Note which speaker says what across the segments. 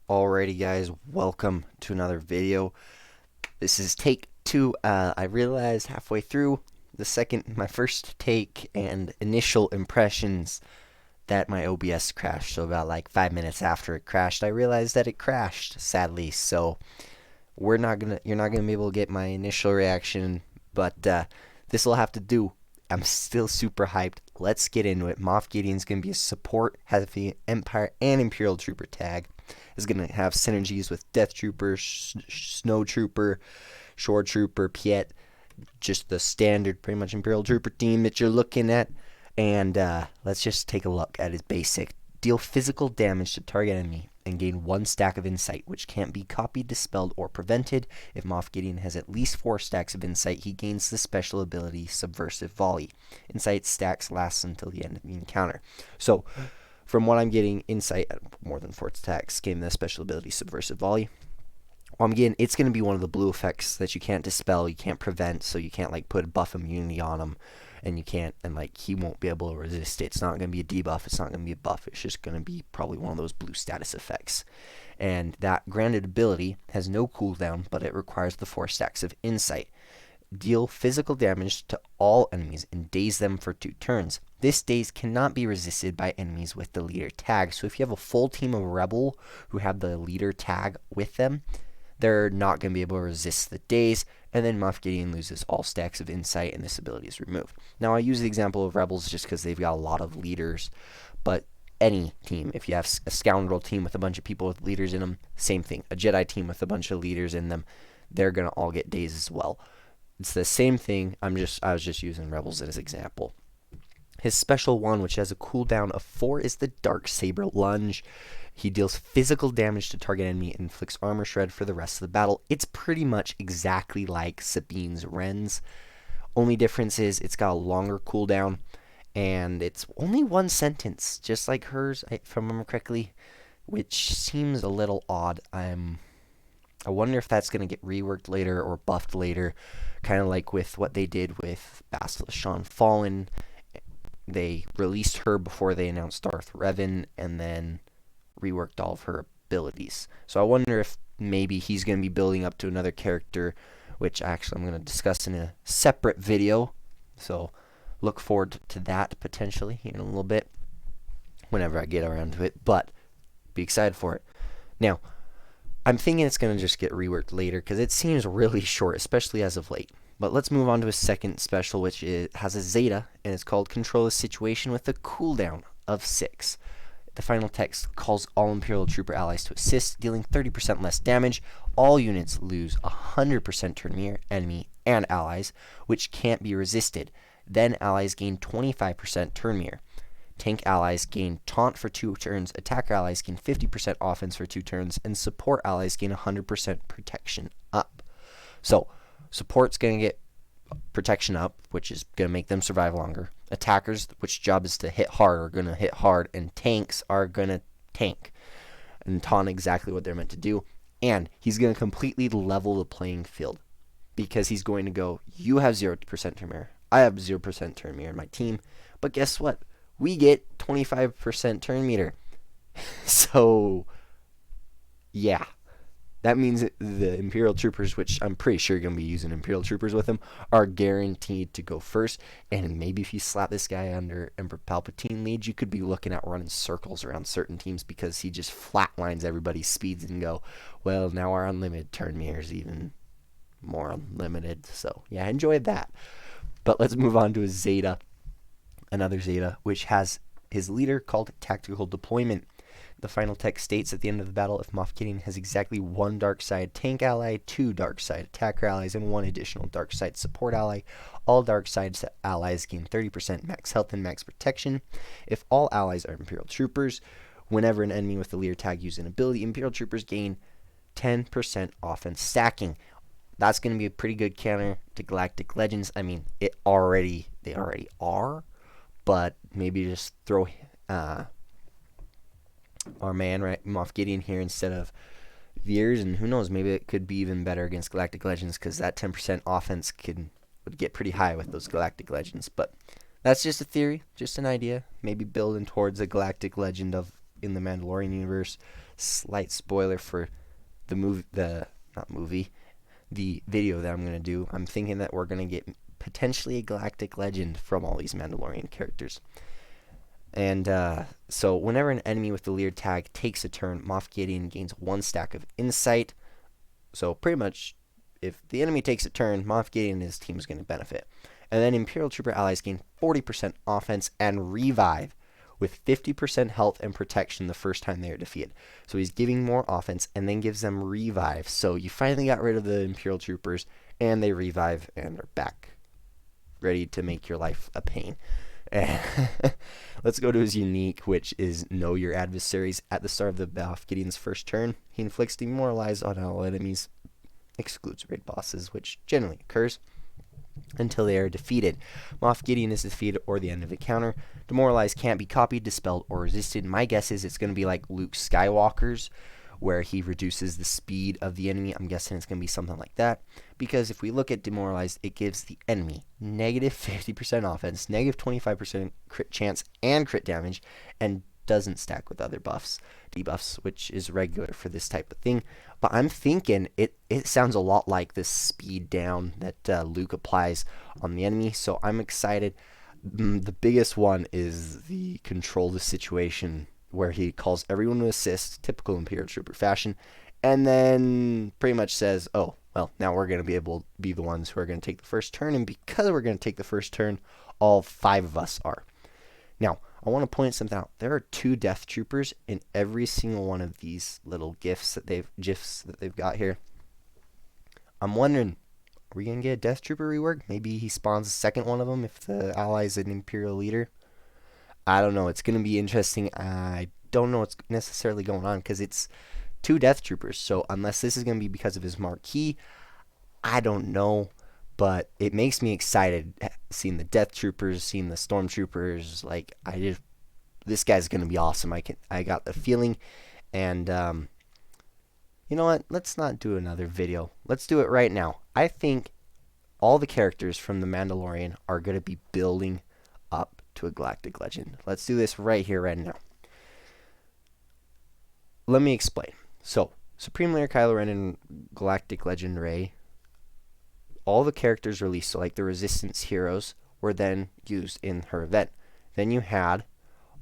Speaker 1: Alrighty guys, welcome to another video. This is take 2. I realized halfway through my first take and initial impressions that my OBS crashed. So about like 5 minutes after it crashed, I realized that it crashed, sadly. So you're not gonna be able to get my initial reaction, but this will have to do. I'm still super hyped. Let's get into it. Moff Gideon's gonna be a support, has the Empire and Imperial Trooper tag. Is gonna have synergies with Death Trooper, Snow Trooper, Shore Trooper, Piet, just the standard, pretty much Imperial Trooper team that you're looking at. And let's just take a look at his basic. Deal physical damage to target enemy and gain 1 stack of insight, which can't be copied, dispelled, or prevented. If Moff Gideon has at least 4 stacks of insight, he gains the special ability Subversive Volley. Insight stacks lasts until the end of the encounter. So, from what I'm getting, insight at more than 4 stacks gain the special ability Subversive Volley. Again, it's going to be one of the blue effects that you can't dispel, you can't prevent, so you can't like put a buff immunity on him, and you can't, and like he won't be able to resist it. It's not going to be a debuff, it's not going to be a buff, it's just going to be probably one of those blue status effects. And that granted ability has no cooldown, but it requires the 4 stacks of insight. Deal physical damage to all enemies and daze them for 2 turns. This daze cannot be resisted by enemies with the leader tag, so if you have a full team of Rebel who have the leader tag with them, they're not going to be able to resist the daze, and then Moff Gideon loses all stacks of insight and this ability is removed. Now I use the example of Rebels just because they've got a lot of leaders, but any team, if you have a scoundrel team with a bunch of people with leaders in them, same thing. A Jedi team with a bunch of leaders in them, they're going to all get dazed as well. It's the same thing, I was just using Rebels as an example. His special one, which has a cooldown of 4, is the Dark Saber Lunge. He deals physical damage to target enemy and inflicts armor shred for the rest of the battle. It's pretty much exactly like Sabine's Ren's. Only difference is it's got a longer cooldown, and it's only 1 sentence, just like hers, if I remember correctly, which seems a little odd. I wonder if that's going to get reworked later or buffed later, kind of like with what they did with Basilisk Shawn Fallen. They released her before they announced Darth Revan, and then reworked all of her abilities. So I wonder if maybe he's going to be building up to another character, which actually I'm going to discuss in a separate video. So look forward to that potentially in a little bit, whenever I get around to it. But be excited for it. Now, I'm thinking it's going to just get reworked later because it seems really short, especially as of late. But let's move on to a second special, which has a Zeta, and it's called Control the Situation with a cooldown of 6. The final text calls all Imperial Trooper allies to assist, dealing 30% less damage. All units lose 100% turn meter, enemy and allies, which can't be resisted. Then allies gain 25% turn meter. Tank allies gain taunt for 2 turns, attacker allies gain 50% offense for 2 turns, and support allies gain 100% protection up. So, support's going to get protection up, which is going to make them survive longer. Attackers, which job is to hit hard, are going to hit hard, and tanks are going to tank and taunt exactly what they're meant to do. And he's going to completely level the playing field, because he's going to go, you have 0% turn meter, I have 0% turn meter in my team, but guess what? We get 25% turn meter. So, yeah. That means that the Imperial Troopers, which I'm pretty sure you're going to be using Imperial Troopers with them, are guaranteed to go first. And maybe if you slap this guy under Emperor Palpatine lead, you could be looking at running circles around certain teams because he just flatlines everybody's speeds and go, well, now our unlimited turn meter is even more unlimited. So, yeah, enjoy that. But let's move on to a Zeta. Another Zeta, which has his leader called Tactical Deployment. The final text states at the end of the battle, if Moff Gideon has exactly 1 dark side tank ally, 2 dark side attacker allies, and 1 additional dark side support ally, all dark side allies gain 30% max health and max protection. If all allies are Imperial Troopers, whenever an enemy with the leader tag uses an ability, Imperial Troopers gain 10% offense stacking. That's going to be a pretty good counter to Galactic Legends. I mean, they already are, but maybe just throw our man, right, Moff Gideon here instead of Veers, and who knows, maybe it could be even better against Galactic Legends, because that 10% offense would get pretty high with those Galactic Legends. But that's just a theory, just an idea. Maybe building towards a Galactic Legend in the Mandalorian universe. slight spoiler for the video that I'm going to do. I'm thinking that we're going to get potentially a galactic legend from all these Mandalorian characters. And so whenever an enemy with the Leer tag takes a turn, Moff Gideon gains 1 stack of insight. So pretty much, if the enemy takes a turn, Moff Gideon and his team is going to benefit. And then Imperial Trooper allies gain 40% offense and revive with 50% health and protection the first time they are defeated. So he's giving more offense and then gives them revive. So you finally got rid of the Imperial Troopers and they revive and are back, ready to make your life a pain. Let's go to his unique, which is Know Your Adversaries. At the start of the Moff Gideon's first turn, he inflicts demoralize on all enemies, excludes raid bosses, which generally occurs until they are defeated. Moff Gideon is defeated or the end of the counter. Demoralize can't be copied, dispelled, or resisted. My guess is it's going to be like Luke Skywalker's, where he reduces the speed of the enemy. I'm guessing it's going to be something like that, because if we look at Demoralized, it gives the enemy negative 50% offense, negative 25% crit chance and crit damage, and doesn't stack with other debuffs, which is regular for this type of thing. But I'm thinking it sounds a lot like the speed down that Luke applies on the enemy, so I'm excited. The biggest one is the control the situation, where he calls everyone to assist, typical Imperial Trooper fashion, and then pretty much says, oh, well, now we're going to be able to be the ones who are going to take the first turn, and because we're going to take the first turn, all 5 of us are. Now, I want to point something out. There are 2 Death Troopers in every single one of these little GIFs that they've got here. I'm wondering, are we going to get a Death Trooper rework? Maybe he spawns a second one of them if the ally is an Imperial leader. I don't know. It's going to be interesting. I don't know what's necessarily going on because it's 2 Death Troopers. So unless this is going to be because of his marquee, I don't know. But it makes me excited seeing the Death Troopers, seeing the Stormtroopers. Like, this guy's going to be awesome. I got the feeling. And you know what? Let's not do another video. Let's do it right now. I think all the characters from The Mandalorian are going to be building up to a galactic legend. Let's do this right here, right now. Let me explain. So, Supreme Leader Kylo Ren and Galactic Legend Rey, all the characters released, so like the Resistance heroes, were then used in her event. Then you had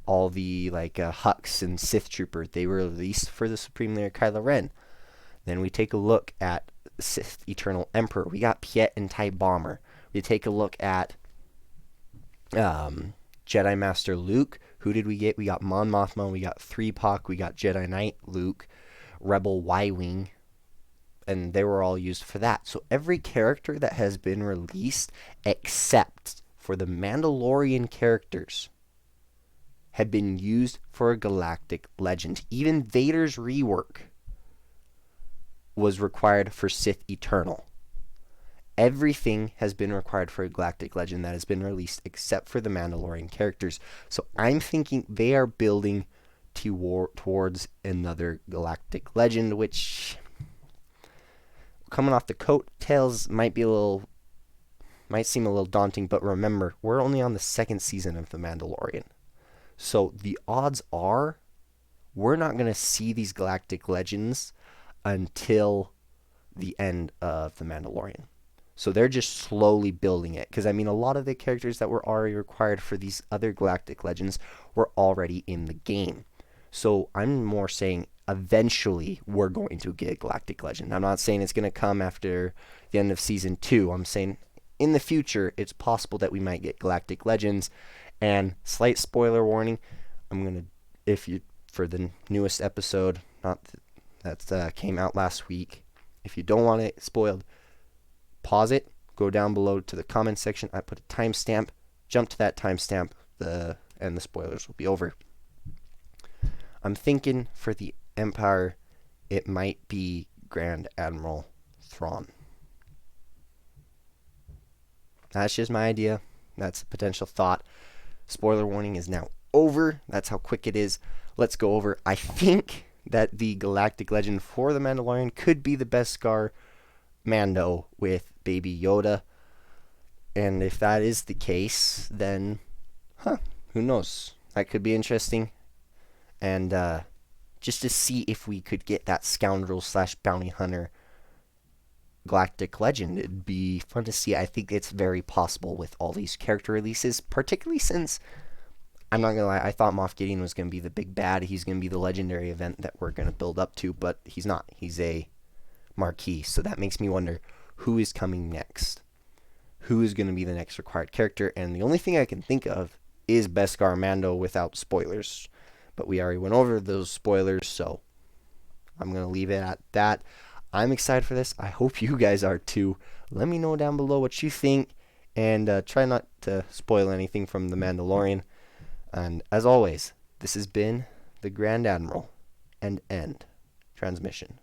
Speaker 1: all the like Hux and Sith Trooper. They were released for the Supreme Leader Kylo Ren. Then we take a look at Sith Eternal Emperor. We got Piet and TIE Bomber. We take a look at Jedi Master Luke. Who did we get? We got Mon Mothma, we got 3POC, we got Jedi Knight Luke, Rebel Y-Wing, and they were all used for that. So every character that has been released, except for the Mandalorian characters, have been used for a galactic legend. Even Vader's rework was required for Sith Eternal. Everything has been required for a galactic legend that has been released except for the Mandalorian characters. So I'm thinking they are building towards another galactic legend, which, coming off the coattails, might seem a little daunting, but remember, we're only on the 2nd season of The Mandalorian. So the odds are we're not going to see these galactic legends until the end of The Mandalorian. So they're just slowly building it. Because, I mean, a lot of the characters that were already required for these other galactic legends were already in the game. So I'm more saying eventually we're going to get a galactic legend. I'm not saying it's going to come after the end of Season 2. I'm saying in the future it's possible that we might get galactic legends. And slight spoiler warning, for the newest episode, that came out last week, if you don't want it spoiled, pause it, go down below to the comment section. I put a timestamp, jump to that timestamp, and the spoilers will be over. I'm thinking for the Empire, it might be Grand Admiral Thrawn. That's just my idea. That's a potential thought. Spoiler warning is now over. That's how quick it is. Let's go over. I think that the galactic legend for the Mandalorian could be the Beskar Mando with Baby Yoda. And if that is the case, then, who knows? That could be interesting. And just to see if we could get that scoundrel slash bounty hunter galactic legend. It'd be fun to see. I think it's very possible with all these character releases, particularly since, I'm not gonna lie, I thought Moff Gideon was gonna be the big bad. He's gonna be the legendary event that we're gonna build up to, but he's not. He's a marquee. So that makes me wonder who is coming next. Who is gonna be the next required character? And the only thing I can think of is Beskar Mando without spoilers. But we already went over those spoilers, so I'm gonna leave it at that. I'm excited for this. I hope you guys are too. Let me know down below what you think, and try not to spoil anything from The Mandalorian. And as always, this has been the Grand Admiral, and end transmission.